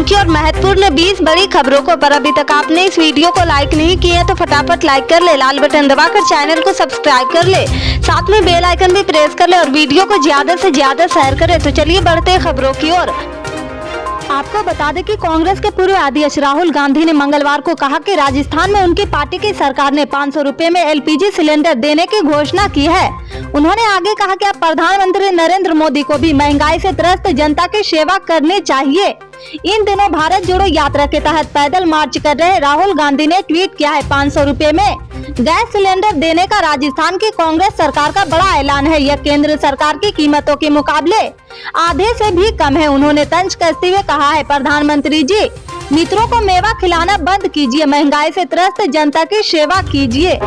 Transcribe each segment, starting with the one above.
की और महत्वपूर्ण 20 बड़ी खबरों को, पर अभी तक आपने इस वीडियो को लाइक नहीं किया है तो फटाफट लाइक कर ले, लाल बटन दबाकर चैनल को सब्सक्राइब कर ले, साथ में बेल आइकन भी प्रेस कर ले और वीडियो को ज्यादा से ज्यादा शेयर करें। तो चलिए बढ़ते हैं खबरों की ओर। आपको बता दें कि कांग्रेस के पूर्व अध्यक्ष राहुल गांधी ने मंगलवार को कहा कि राजस्थान में उनकी पार्टी की सरकार ने 500 रुपए में एलपीजी सिलेंडर देने की घोषणा की है। उन्होंने आगे कहा कि अब प्रधानमंत्री नरेंद्र मोदी को भी महंगाई से त्रस्त जनता की सेवा करनी चाहिए। इन दिनों भारत जोड़ो यात्रा के तहत पैदल मार्च कर रहे राहुल गांधी ने ट्वीट किया है, 500 रुपए में गैस सिलेंडर देने का राजस्थान की कांग्रेस सरकार का बड़ा ऐलान है। यह केंद्र सरकार की कीमतों के मुकाबले आधे से भी कम है। उन्होंने तंज कसते हुए कहा है, प्रधानमंत्री जी, मित्रों को मेवा खिलाना बंद कीजिए, महंगाई से त्रस्त जनता की सेवा कीजिए।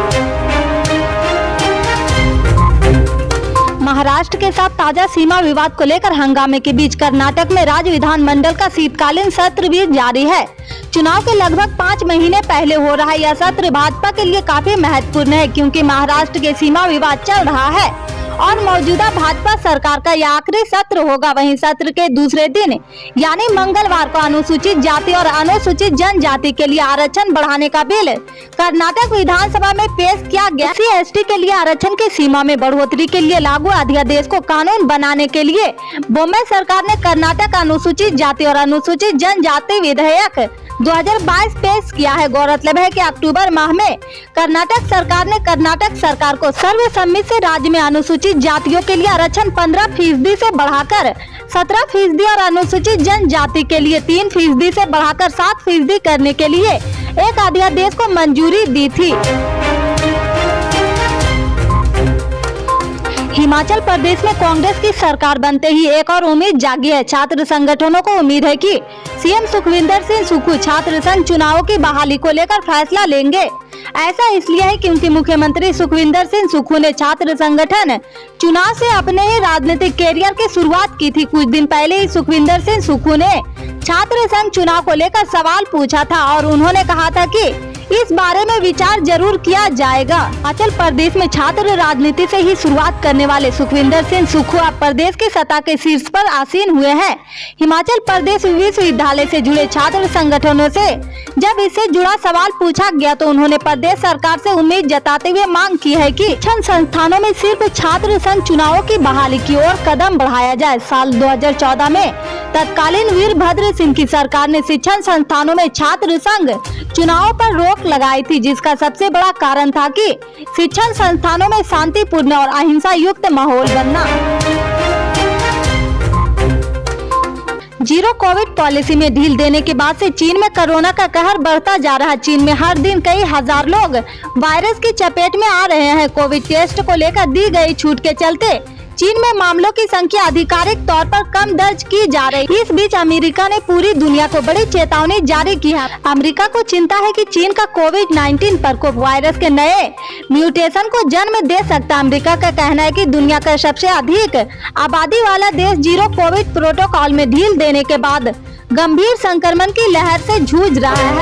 महाराष्ट्र के साथ ताजा सीमा विवाद को लेकर हंगामे के बीच कर्नाटक में राज्य विधानमंडल का शीतकालीन सत्र भी जारी है। चुनाव के लगभग 5 महीने पहले हो रहा यह सत्र भाजपा के लिए काफी महत्वपूर्ण है, क्योंकि महाराष्ट्र के सीमा विवाद चल रहा है और मौजूदा भाजपा सरकार का यह आखिरी सत्र होगा। वहीं सत्र के दूसरे दिन यानी मंगलवार को अनुसूचित जाति और अनुसूचित जनजाति के लिए आरक्षण बढ़ाने का बिल कर्नाटक विधानसभा में पेश किया गया। SC/ST के लिए आरक्षण की सीमा में बढ़ोतरी के लिए लागू अध्यादेश को कानून बनाने के लिए बॉम्बे सरकार ने कर्नाटक अनुसूचित जाति और अनुसूचित जनजाति विधेयक 2022 पेश किया है। गौरतलब है कि अक्टूबर माह में कर्नाटक सरकार ने कर्नाटक सरकार को सर्वसम्मति से राज्य में अनुसूचित जातियों के लिए आरक्षण 15% से बढ़ाकर 17% और अनुसूचित जनजाति के लिए 3% से बढ़ाकर 7% करने के लिए एक अध्यादेश को मंजूरी दी थी। हिमाचल प्रदेश में कांग्रेस की सरकार बनते ही एक और उम्मीद जागी है। छात्र संगठनों को उम्मीद है कि सीएम सुखविंदर सिंह सुक्खू छात्र संघ चुनावों की बहाली को लेकर फैसला लेंगे। ऐसा इसलिए है क्योंकि मुख्यमंत्री सुखविंदर सिंह सुक्खू ने छात्र संगठन चुनाव से अपने ही राजनीतिक कैरियर की शुरुआत की थी। कुछ दिन पहले ही सुखविंदर सिंह सुक्खू ने छात्र संघ चुनाव को लेकर सवाल पूछा था और उन्होंने कहा था कि इस बारे में विचार जरूर किया जाएगा। हिमाचल प्रदेश में छात्र राजनीति से ही शुरुआत करने वाले सुखविंदर सिंह सुक्खू अब प्रदेश की सत्ता के शीर्ष पर आसीन हुए हैं। हिमाचल प्रदेश विश्वविद्यालय से जुड़े छात्र संगठनों से जब इससे जुड़ा सवाल पूछा गया तो उन्होंने प्रदेश सरकार से उम्मीद जताते हुए मांग की है कि शिक्षण संस्थानों में सिर्फ छात्र संघ चुनावों की बहाली की ओर कदम बढ़ाया जाए। साल 2014 में तत्कालीन वीरभद्र सिंह की सरकार ने शिक्षण संस्थानों में छात्र संघ चुनाव पर रोक लगाई थी, जिसका सबसे बड़ा कारण था कि शिक्षण संस्थानों में शांतिपूर्ण और अहिंसा युक्त माहौल बनना। जीरो कोविड पॉलिसी में ढील देने के बाद से चीन में कोरोना का कहर बढ़ता जा रहा है। चीन में हर दिन कई हजार लोग वायरस की चपेट में आ रहे हैं। कोविड टेस्ट को लेकर दी गई छूट के चलते चीन में मामलों की संख्या आधिकारिक तौर पर कम दर्ज की जा रही। इस बीच अमेरिका ने पूरी दुनिया को बड़ी चेतावनी जारी की है। अमेरिका को चिंता है कि चीन का कोविड-19 प्रकोप वायरस के नए म्यूटेशन को जन्म दे सकता है। अमेरिका का कहना है कि दुनिया का सबसे अधिक आबादी वाला देश जीरो कोविड प्रोटोकॉल में ढील देने के बाद गंभीर संक्रमण की लहर से जूझ रहा है।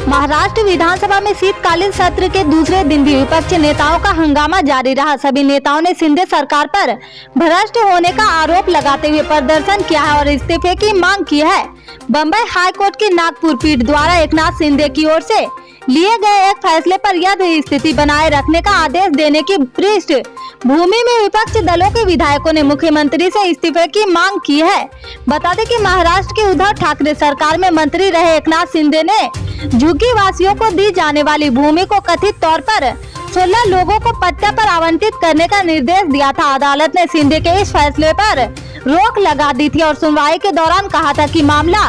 महाराष्ट्र विधानसभा में शीतकालीन सत्र के दूसरे दिन भी विपक्ष नेताओं का हंगामा जारी रहा। सभी नेताओं ने शिंदे सरकार पर भ्रष्ट होने का आरोप लगाते हुए प्रदर्शन किया है और इस्तीफे की मांग की है। बम्बई हाई कोर्ट की नागपुर पीठ द्वारा एकनाथ शिंदे की ओर से लिए गए एक फैसले पर यह स्थिति बनाए रखने का आदेश देने की पृष्ठभूमि में विपक्ष दलों के विधायकों ने मुख्यमंत्री से इस्तीफे की मांग की है। बता दें कि महाराष्ट्र की उद्धव ठाकरे सरकार में मंत्री रहे एकनाथ शिंदे ने झुग्गी वासियों को दी जाने वाली भूमि को कथित तौर पर 16 लोगों को पट्टा पर आवंटित करने का निर्देश दिया था। अदालत ने शिंदे के इस फैसले पर रोक लगा दी थी और सुनवाई के दौरान कहा था कि मामला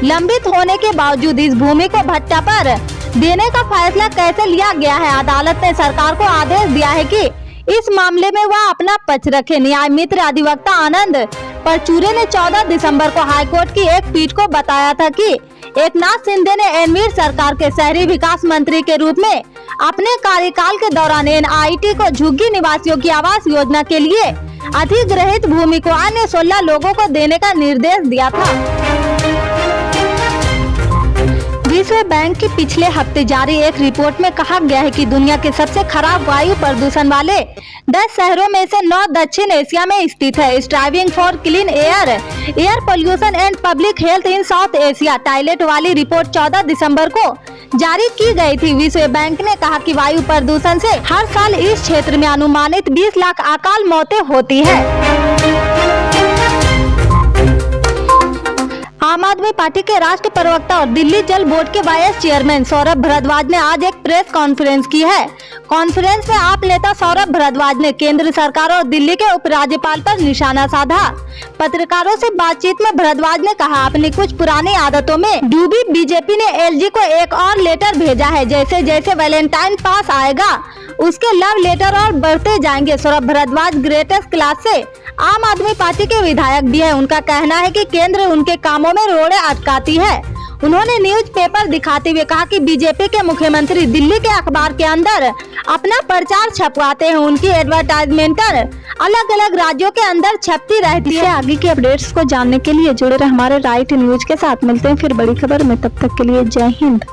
लंबित होने के बावजूद इस भूमि को भट्टा पर देने का फैसला कैसे लिया गया है। अदालत ने सरकार को आदेश दिया है कि इस मामले में वह अपना पक्ष रखे। न्याय मित्र अधिवक्ता आनंद परचूरे ने 14 दिसंबर को हाईकोर्ट की एक पीठ को बताया था कि एकनाथ शिंदे ने एनवीर सरकार के शहरी विकास मंत्री के रूप में अपने कार्यकाल के दौरान NIT को झुग्गी निवासियों की आवास योजना के लिए अधिग्रहित भूमि को अन्य 16 लोगों को देने का निर्देश दिया था। विश्व बैंक की पिछले हफ्ते जारी एक रिपोर्ट में कहा गया है कि दुनिया के सबसे खराब वायु प्रदूषण वाले 10 शहरों में से 9 दक्षिण एशिया में स्थित है। Striving for clean air, air pollution and public health in South Asia titled वाली रिपोर्ट 14 दिसंबर को जारी की गई थी। विश्व बैंक ने कहा कि वायु प्रदूषण से हर साल इस क्षेत्र में अनुमानित 20 लाख अकाल मौतें होती है। आम आदमी पार्टी के राष्ट्रीय प्रवक्ता और दिल्ली जल बोर्ड के वाइस चेयरमैन सौरभ भारद्वाज ने आज एक प्रेस कॉन्फ्रेंस की है। कॉन्फ्रेंस में आप नेता सौरभ भारद्वाज ने केंद्र सरकार और दिल्ली के उपराज्यपाल पर निशाना साधा। पत्रकारों से बातचीत में भारद्वाज ने कहा, अपनी कुछ पुरानी आदतों में डूबी बीजेपी ने एलजी को एक और लेटर भेजा है। जैसे जैसे वैलेंटाइन पास आएगा उसके लव लेटर और बढ़ते जाएंगे। सौरभ भारद्वाज ग्रेटेस्ट क्लास से आम आदमी पार्टी के विधायक भी है। उनका कहना है कि केंद्र उनके कामों में रोड़े अटकाती है। उन्होंने न्यूज़पेपर दिखाते हुए कहा कि बीजेपी के मुख्यमंत्री दिल्ली के अखबार के अंदर अपना प्रचार छपवाते हैं। उनकी एडवर्टाइजमेंट अलग अलग राज्यों के अंदर छपती रहती है। आगे के अपडेट्स को जानने के लिए जुड़े रहे हमारे राइट न्यूज के साथ। मिलते हैं फिर बड़ी खबर में, तब तक के लिए जय हिंद।